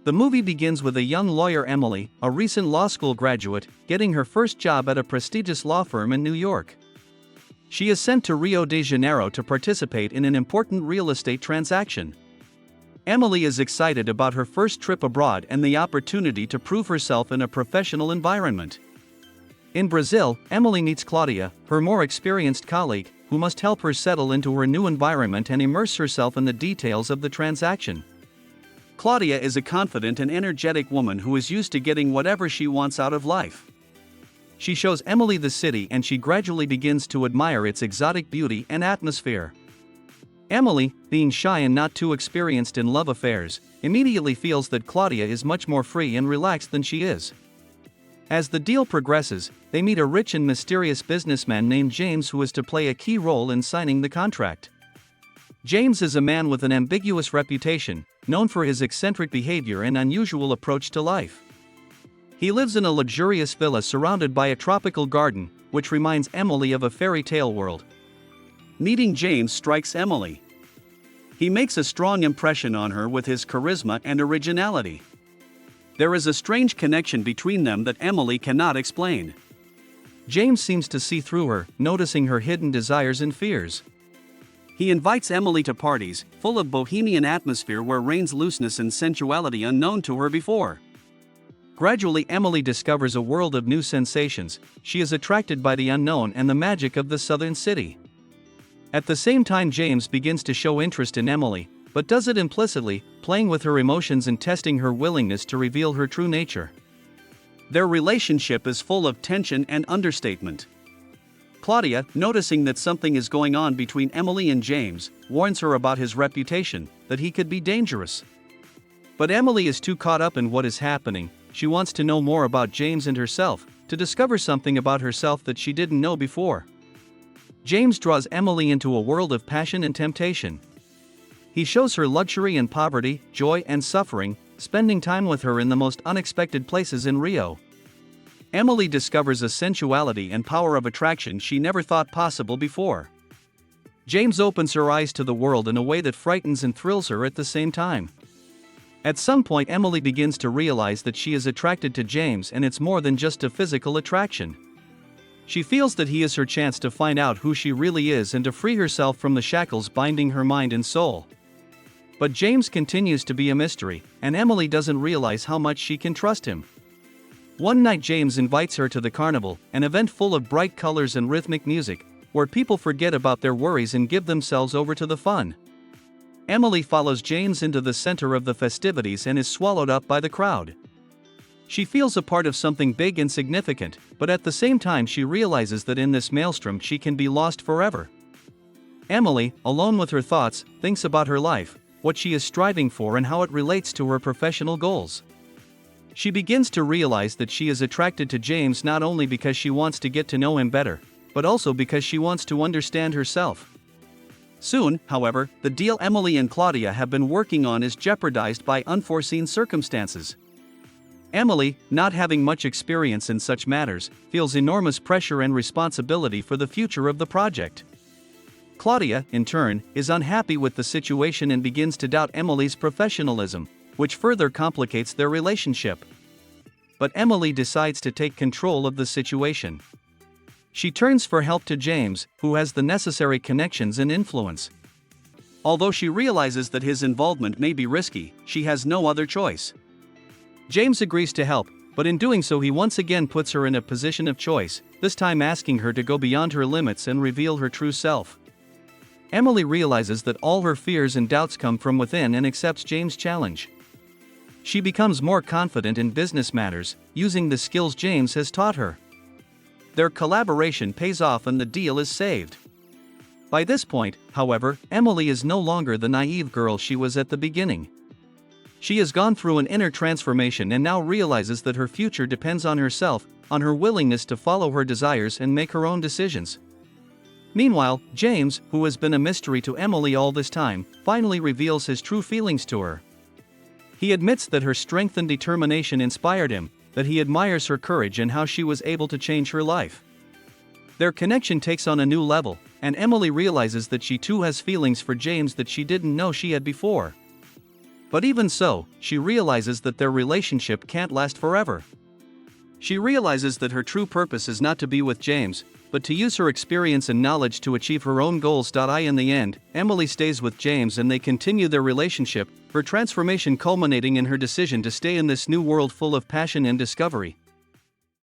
The movie begins with a young lawyer, Emily, a recent law school graduate, getting her first job at a prestigious law firm in New York. She is sent to Rio de Janeiro to participate in an important real estate transaction. Emily is excited about her first trip abroad and the opportunity to prove herself in a professional environment. In Brazil, Emily meets Claudia, her more experienced colleague, who must help her settle into her new environment and immerse herself in the details of the transaction. Claudia is a confident and energetic woman who is used to getting whatever she wants out of life. She shows Emily the city and she gradually begins to admire its exotic beauty and atmosphere. Emily, being shy and not too experienced in love affairs, immediately feels that Claudia is much more free and relaxed than she is. As the deal progresses, they meet a rich and mysterious businessman named James who is to play a key role in signing the contract. James is a man with an ambiguous reputation, known for his eccentric behavior and unusual approach to life. He lives in a luxurious villa surrounded by a tropical garden, which reminds Emily of a fairy tale world. Meeting James strikes Emily. He makes a strong impression on her with his charisma and originality. There is a strange connection between them that Emily cannot explain. James seems to see through her, noticing her hidden desires and fears. He invites Emily to parties, full of bohemian atmosphere where reigns looseness and sensuality unknown to her before. Gradually, Emily discovers a world of new sensations. She is attracted by the unknown and the magic of the southern city. At the same time, James begins to show interest in Emily, but does it implicitly, playing with her emotions and testing her willingness to reveal her true nature. Their relationship is full of tension and understatement. Claudia, noticing that something is going on between Emily and James, warns her about his reputation, that he could be dangerous. But Emily is too caught up in what is happening. She wants to know more about James and herself, to discover something about herself that she didn't know before. James draws Emily into a world of passion and temptation. He shows her luxury and poverty, joy and suffering, spending time with her in the most unexpected places in Rio. Emily discovers a sensuality and power of attraction she never thought possible before. James opens her eyes to the world in a way that frightens and thrills her at the same time. At some point, Emily begins to realize that she is attracted to James, and it's more than just a physical attraction. She feels that he is her chance to find out who she really is and to free herself from the shackles binding her mind and soul. But James continues to be a mystery, and Emily doesn't realize how much she can trust him. One night, James invites her to the carnival, an event full of bright colors and rhythmic music, where people forget about their worries and give themselves over to the fun. Emily follows James into the center of the festivities and is swallowed up by the crowd. She feels a part of something big and significant, but at the same time she realizes that in this maelstrom she can be lost forever. Emily, alone with her thoughts, thinks about her life, what she is striving for and how it relates to her professional goals. She begins to realize that she is attracted to James not only because she wants to get to know him better, but also because she wants to understand herself. Soon, however, the deal Emily and Claudia have been working on is jeopardized by unforeseen circumstances. Emily, not having much experience in such matters, feels enormous pressure and responsibility for the future of the project. Claudia, in turn, is unhappy with the situation and begins to doubt Emily's professionalism, which further complicates their relationship. But Emily decides to take control of the situation. She turns for help to James, who has the necessary connections and influence. Although she realizes that his involvement may be risky, she has no other choice. James agrees to help, but in doing so he once again puts her in a position of choice, this time asking her to go beyond her limits and reveal her true self. Emily realizes that all her fears and doubts come from within and accepts James' challenge. She becomes more confident in business matters, using the skills James has taught her. Their collaboration pays off and the deal is saved. By this point, however, Emily is no longer the naive girl she was at the beginning. She has gone through an inner transformation and now realizes that her future depends on herself, on her willingness to follow her desires and make her own decisions. Meanwhile, James, who has been a mystery to Emily all this time, finally reveals his true feelings to her. He admits that her strength and determination inspired him, that he admires her courage and how she was able to change her life. Their connection takes on a new level, and Emily realizes that she too has feelings for James that she didn't know she had before. But even so, she realizes that their relationship can't last forever. She realizes that her true purpose is not to be with James, but to use her experience and knowledge to achieve her own goals. In the end, Emily stays with James and they continue their relationship, her transformation culminating in her decision to stay in this new world full of passion and discovery.